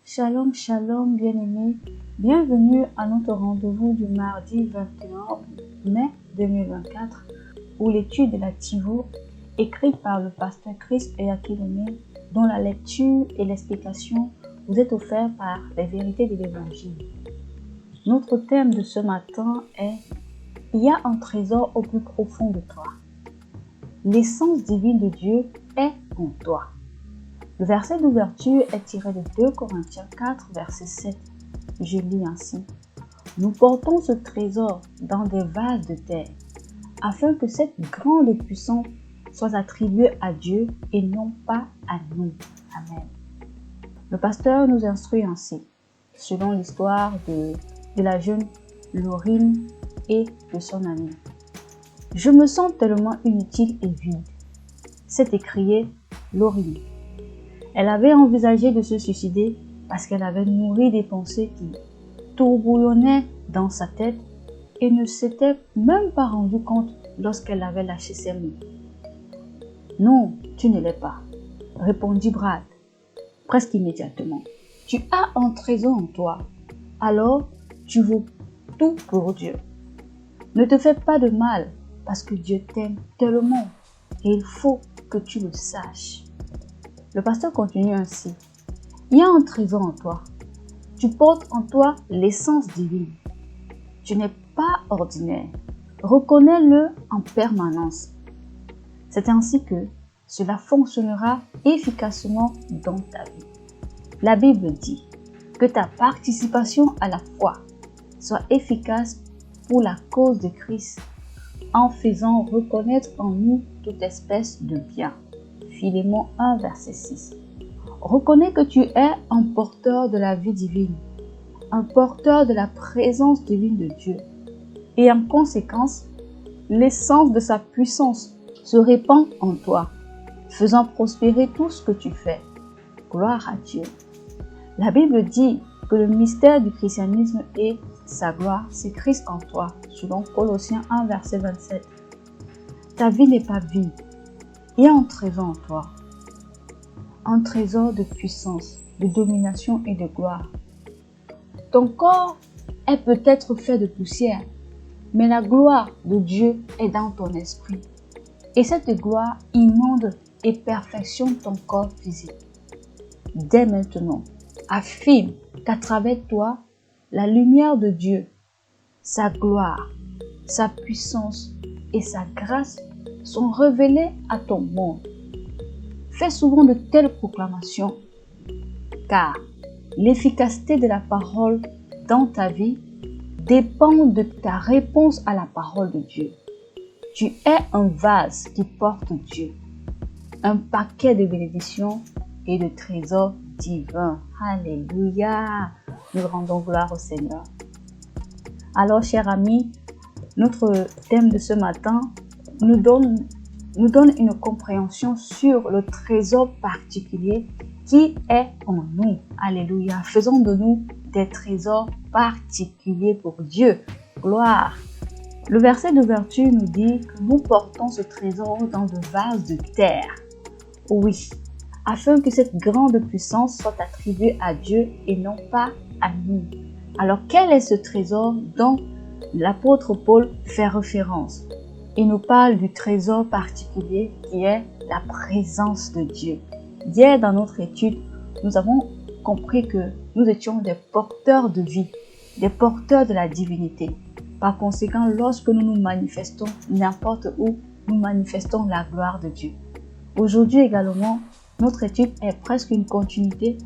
Shalom, shalom, bien-aimés. Bienvenue à notre rendez-vous du mardi 21 mai 2024 où l'étude de la Tivo, écrite par le pasteur Chris Eyakilome, dont la lecture et l'explication vous est offerte par les vérités de l'Évangile. Notre thème de ce matin est « Il y a un trésor au plus profond de toi. L'essence divine de Dieu est en toi. » Le verset d'ouverture est tiré de 2 Corinthiens 4, verset 7. Je lis ainsi. « Nous portons ce trésor dans des vases de terre, afin que cette grande puissance soit attribuée à Dieu et non pas à nous. » Amen. Le pasteur nous instruit ainsi, selon l'histoire de la jeune Laurine et de son ami. « Je me sens tellement inutile et vide », s'est écriée Laurine. Elle avait envisagé de se suicider parce qu'elle avait nourri des pensées qui tourbillonnaient dans sa tête et ne s'était même pas rendue compte lorsqu'elle avait lâché ses mots. « Non, tu ne l'es pas », répondit Brad, presque immédiatement. « Tu as un trésor en toi, alors tu vaux tout pour Dieu. Ne te fais pas de mal parce que Dieu t'aime tellement et il faut que tu le saches. » Le pasteur continue ainsi. Il y a un trésor en toi. Tu portes en toi l'essence divine. Tu n'es pas ordinaire. Reconnais-le en permanence. C'est ainsi que cela fonctionnera efficacement dans ta vie. La Bible dit que ta participation à la foi soit efficace pour la cause de Christ en faisant reconnaître en nous toute espèce de bien. Philémon 1, verset 6. Reconnais que tu es un porteur de la vie divine, un porteur de la présence divine de Dieu. Et en conséquence, l'essence de sa puissance se répand en toi, faisant prospérer tout ce que tu fais. Gloire à Dieu. La Bible dit que le mystère du christianisme et sa gloire, c'est Christ en toi, selon Colossiens 1, verset 27. Ta vie n'est pas vide. Il y a un trésor en toi, un trésor de puissance, de domination et de gloire. Ton corps est peut-être fait de poussière, mais la gloire de Dieu est dans ton esprit. Et cette gloire inonde et perfectionne ton corps physique. Dès maintenant, affirme qu'à travers toi, la lumière de Dieu, sa gloire, sa puissance et sa grâce sont révélés à ton monde. Fais souvent de telles proclamations, car l'efficacité de la parole dans ta vie dépend de ta réponse à la parole de Dieu. Tu es un vase qui porte Dieu, un paquet de bénédictions et de trésors divins. Alléluia! Nous rendons gloire au Seigneur. Alors, chers amis, notre thème de ce matin nous donne une compréhension sur le trésor particulier qui est en nous. Alléluia. Faisons de nous des trésors particuliers pour Dieu. Gloire. Le verset d'ouverture nous dit que nous portons ce trésor dans de vases de terre. Oui, afin que cette grande puissance soit attribuée à Dieu et non pas à nous. Alors, quel est ce trésor dont l'apôtre Paul fait référence? Il nous parle du trésor particulier qui est la présence de Dieu. Hier, dans notre étude, nous avons compris que nous étions des porteurs de vie, des porteurs de la divinité. Par conséquent, lorsque nous nous manifestons n'importe où, nous manifestons la gloire de Dieu. Aujourd'hui également, notre étude est presque une continuité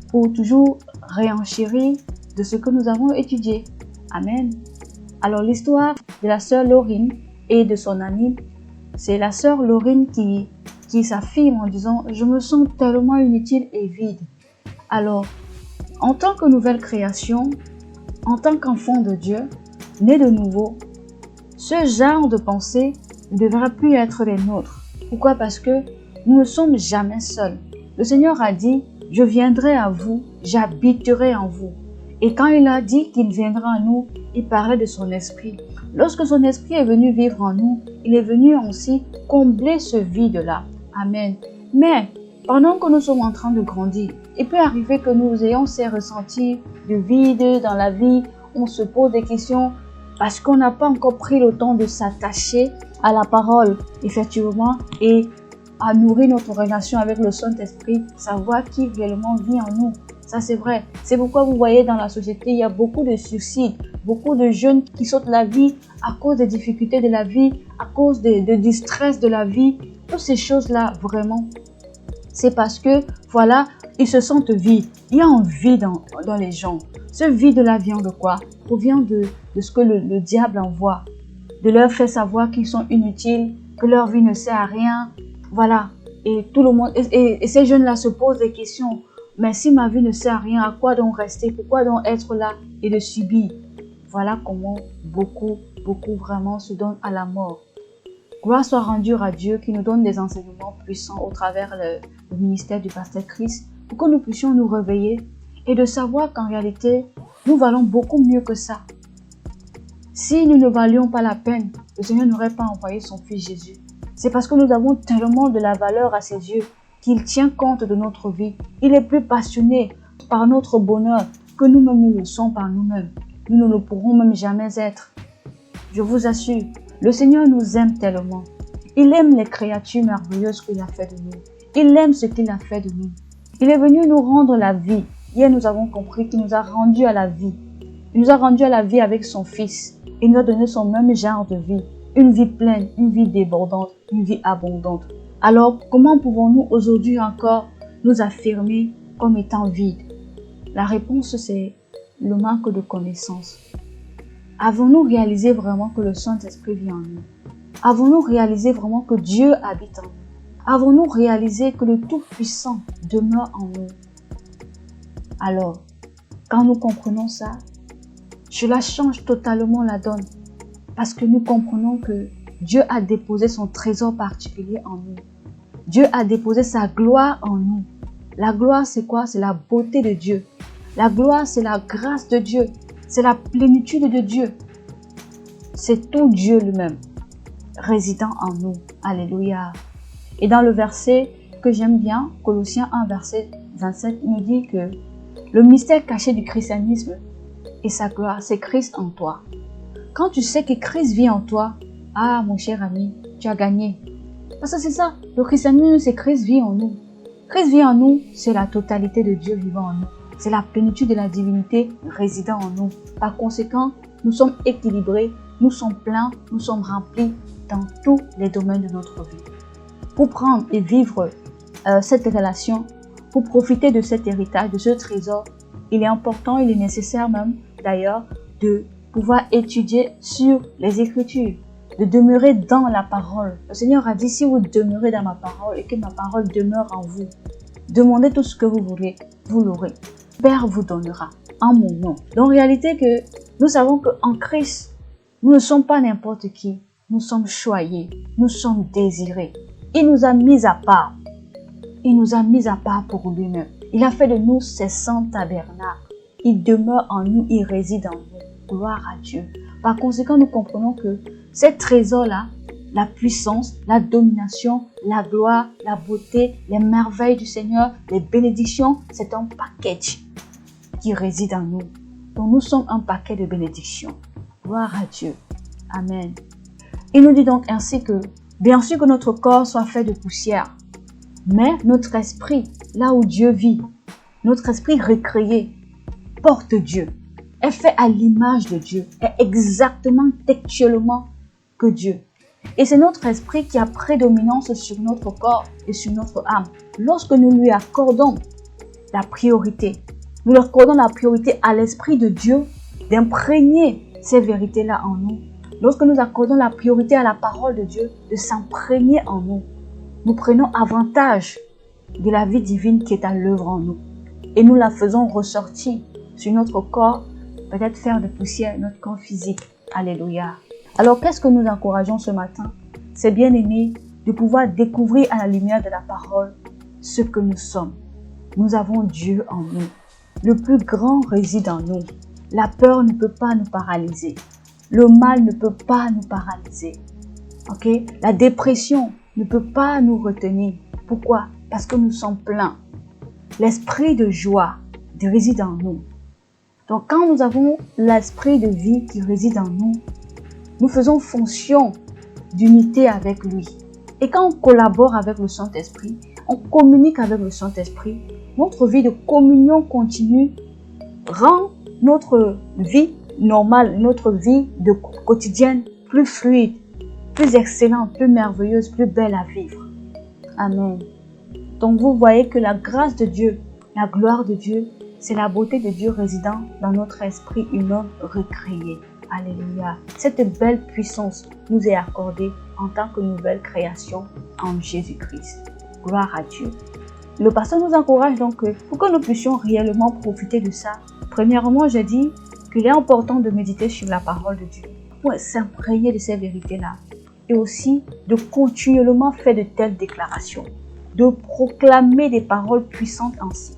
pour toujours réenchérir de ce que nous avons étudié. Amen. Alors, l'histoire de la sœur Laurine et de son amie, c'est la sœur Laurine qui s'affirme en disant « Je me sens tellement inutile et vide ». Alors, en tant que nouvelle création, en tant qu'enfant de Dieu, né de nouveau, ce genre de pensée ne devrait plus être les nôtres. Pourquoi? Parce que nous ne sommes jamais seuls. Le Seigneur a dit « Je viendrai à vous, j'habiterai en vous ». Et quand il a dit qu'il viendra à nous, il parlait de son esprit. Lorsque son esprit est venu vivre en nous, il est venu aussi combler ce vide-là. Amen. Mais pendant que nous sommes en train de grandir, il peut arriver que nous ayons ces ressentis de vide dans la vie. On se pose des questions parce qu'on n'a pas encore pris le temps de s'attacher à la parole, effectivement, et à nourrir notre relation avec le Saint-Esprit, savoir qui réellement vit en nous. Ça, c'est vrai. C'est pourquoi vous voyez dans la société, il y a beaucoup de suicides, beaucoup de jeunes qui sautent la vie à cause des difficultés de la vie, à cause du stress de la vie. Toutes ces choses-là, vraiment, c'est parce que, voilà, ils se sentent vides. Il y a un vide dans les gens. Ce vide-là vient de quoi? Provient de ce que le diable envoie. De leur faire savoir qu'ils sont inutiles, que leur vie ne sert à rien. Voilà. Et tout le monde, et ces jeunes-là se posent des questions. Mais si ma vie ne sert à rien, à quoi donc rester? Pourquoi donc être là et le subir? Voilà comment beaucoup vraiment se donnent à la mort. Gloire soit rendue à Dieu qui nous donne des enseignements puissants au travers le ministère du pasteur Chris pour que nous puissions nous réveiller et de savoir qu'en réalité, nous valons beaucoup mieux que ça. Si nous ne valions pas la peine, le Seigneur n'aurait pas envoyé son Fils Jésus. C'est parce que nous avons tellement de la valeur à ses yeux qu'il tient compte de notre vie. Il est plus passionné par notre bonheur que nous-mêmes nous le sommes par nous-mêmes. Nous ne le pourrons même jamais être. Je vous assure, le Seigneur nous aime tellement. Il aime les créatures merveilleuses qu'il a fait de nous. Il aime ce qu'il a fait de nous. Il est venu nous rendre la vie. Hier, nous avons compris qu'il nous a rendus à la vie. Il nous a rendus à la vie avec son Fils. Il nous a donné son même genre de vie. Une vie pleine, une vie débordante, une vie abondante. Alors, comment pouvons-nous aujourd'hui encore nous affirmer comme étant vides? La réponse, c'est le manque de connaissance. Avons-nous réalisé vraiment que le Saint-Esprit vit en nous? Avons-nous réalisé vraiment que Dieu habite en nous? Avons-nous réalisé que le Tout-Puissant demeure en nous? Alors, quand nous comprenons ça, cela change totalement la donne. Parce que nous comprenons que Dieu a déposé son trésor particulier en nous. Dieu a déposé sa gloire en nous. La gloire, c'est quoi? C'est la beauté de Dieu. La gloire, c'est la grâce de Dieu. C'est la plénitude de Dieu. C'est tout Dieu lui-même, résidant en nous. Alléluia. Et dans le verset que j'aime bien, Colossiens 1, verset 27, nous dit que le mystère caché du christianisme et sa gloire, c'est Christ en toi. Quand tu sais que Christ vit en toi, ah mon cher ami, tu as gagné. Parce que c'est ça, le christianisme, c'est Christ vit en nous. Christ vit en nous, c'est la totalité de Dieu vivant en nous. C'est la plénitude de la divinité résidant en nous. Par conséquent, nous sommes équilibrés, nous sommes pleins, nous sommes remplis dans tous les domaines de notre vie. Pour prendre et vivre cette relation, pour profiter de cet héritage, de ce trésor, il est important, il est nécessaire même d'ailleurs de pouvoir étudier sur les Écritures, de demeurer dans la parole. Le Seigneur a dit, si vous demeurez dans ma parole et que ma parole demeure en vous, demandez tout ce que vous voulez, vous l'aurez. Père vous donnera en mon nom. Donc, en réalité, que nous savons qu'en Christ, nous ne sommes pas n'importe qui. Nous sommes choyés, nous sommes désirés. Il nous a mis à part. Il nous a mis à part pour lui-même. Il a fait de nous ses saints tabernacles. Il demeure en nous, il réside en nous. Gloire à Dieu. Par conséquent, nous comprenons que ces trésors-là, la puissance, la domination, la gloire, la beauté, les merveilles du Seigneur, les bénédictions, c'est un package qui réside en nous. Donc nous sommes un paquet de bénédictions. Gloire à Dieu. Amen. Il nous dit donc ainsi que, bien sûr que notre corps soit fait de poussière, mais notre esprit, là où Dieu vit, notre esprit recréé, porte Dieu, est fait à l'image de Dieu, est exactement textuellement que Dieu. Et c'est notre esprit qui a prédominance sur notre corps et sur notre âme. Lorsque nous lui accordons la priorité, nous lui accordons la priorité à l'esprit de Dieu d'imprégner ces vérités-là en nous. Lorsque nous accordons la priorité à la parole de Dieu de s'imprégner en nous, nous prenons avantage de la vie divine qui est à l'œuvre en nous. Et nous la faisons ressortir sur notre corps, peut-être faire de poussière notre corps physique. Alléluia. Alors, qu'est-ce que nous encourageons ce matin? C'est bien aimé de pouvoir découvrir à la lumière de la parole ce que nous sommes. Nous avons Dieu en nous. Le plus grand réside en nous. La peur ne peut pas nous paralyser. Le mal ne peut pas nous paralyser. Ok? La dépression ne peut pas nous retenir. Pourquoi? Parce que nous sommes pleins. l'esprit de joie réside en nous. Donc quand nous avons l'esprit de vie qui réside en nous, nous faisons fonction d'unité avec lui. Et quand on collabore avec le Saint-Esprit, on communique avec le Saint-Esprit, notre vie de communion continue rend notre vie normale, notre vie de quotidienne plus fluide, plus excellente, plus merveilleuse, plus belle à vivre. Amen. Donc vous voyez que la grâce de Dieu, la gloire de Dieu, c'est la beauté de Dieu résidant dans notre esprit humain recréé. Alléluia. Cette belle puissance nous est accordée en tant que nouvelle création en Jésus-Christ. Gloire à Dieu. Le pasteur nous encourage donc pour que nous puissions réellement profiter de ça. Premièrement, je dis qu'il est important de méditer sur la parole de Dieu pour s'imprégner de ces vérités-là. Et aussi de continuellement faire de telles déclarations, de proclamer des paroles puissantes ainsi.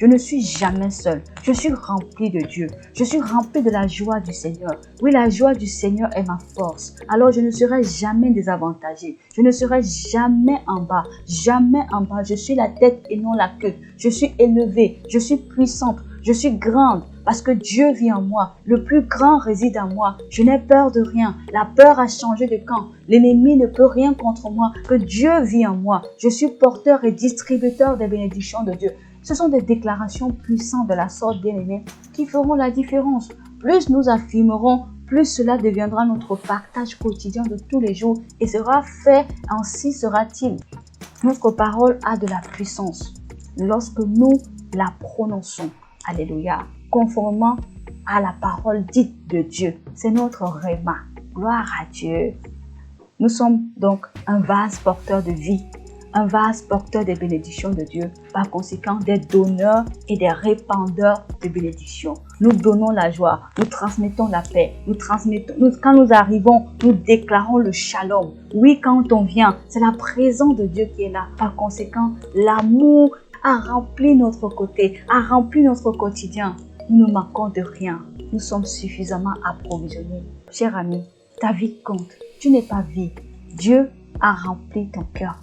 Je ne suis jamais seul. Je suis rempli de Dieu. Je suis rempli de la joie du Seigneur. Oui, la joie du Seigneur est ma force. Alors je ne serai jamais désavantagé. Je ne serai jamais en bas. Jamais en bas. Je suis la tête et non la queue. Je suis élevée. Je suis puissante. Je suis grande parce que Dieu vit en moi. Le plus grand réside en moi. Je n'ai peur de rien. La peur a changé de camp. L'ennemi ne peut rien contre moi. Que Dieu vit en moi. Je suis porteur et distributeur des bénédictions de Dieu. Ce sont des déclarations puissantes de la sorte, bien-aimés, qui feront la différence. Plus nous affirmerons, plus cela deviendra notre partage quotidien de tous les jours et sera fait, ainsi sera-t-il. Notre parole a de la puissance lorsque nous la prononçons. Alléluia. Conformément à la parole dite de Dieu. C'est notre réma. Gloire à Dieu. Nous sommes donc un vase porteur de vie. Un vase porteur des bénédictions de Dieu, par conséquent des donneurs et des répandeurs de bénédictions. Nous donnons la joie, nous transmettons la paix, quand nous arrivons, nous déclarons le shalom. Oui, quand on vient, c'est la présence de Dieu qui est là. Par conséquent, l'amour a rempli notre côté, a rempli notre quotidien. Nous ne manquons de rien. Nous sommes suffisamment approvisionnés. Cher ami, ta vie compte. Tu n'es pas vide. Dieu a rempli ton cœur.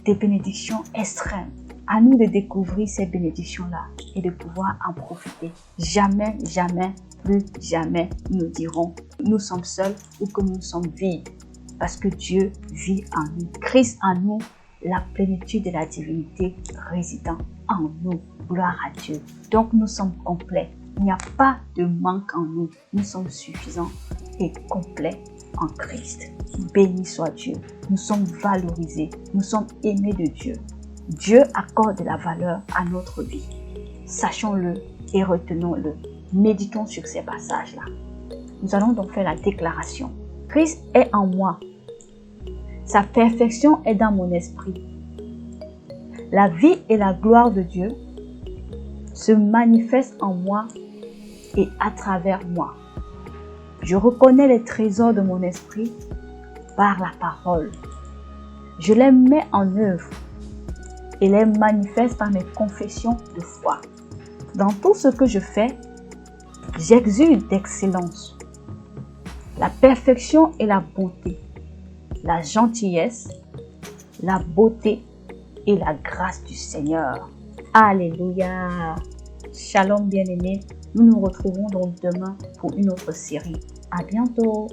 Des bénédictions extrêmes. À nous de découvrir ces bénédictions-là et de pouvoir en profiter. Jamais, jamais, plus jamais nous dirons nous sommes seuls ou que nous sommes vides. Parce que Dieu vit en nous. Christ en nous, la plénitude de la divinité résidant en nous. Gloire à Dieu. Donc nous sommes complets. Il n'y a pas de manque en nous. Nous sommes suffisants et complets en Christ. Béni soit Dieu. Nous sommes valorisés. Nous sommes aimés de Dieu. Dieu accorde de la valeur à notre vie. Sachons-le et retenons-le. Méditons sur ces passages-là. Nous allons donc faire la déclaration. Christ est en moi. Sa perfection est dans mon esprit. La vie et la gloire de Dieu se manifestent en moi et à travers moi. Je reconnais les trésors de mon esprit par la parole. Je les mets en œuvre et les manifeste par mes confessions de foi. Dans tout ce que je fais, j'exude d'excellence, la perfection et la bonté, la gentillesse, la beauté et la grâce du Seigneur. Alléluia. Shalom bien-aimés. Nous nous retrouvons donc demain pour une autre série. À bientôt.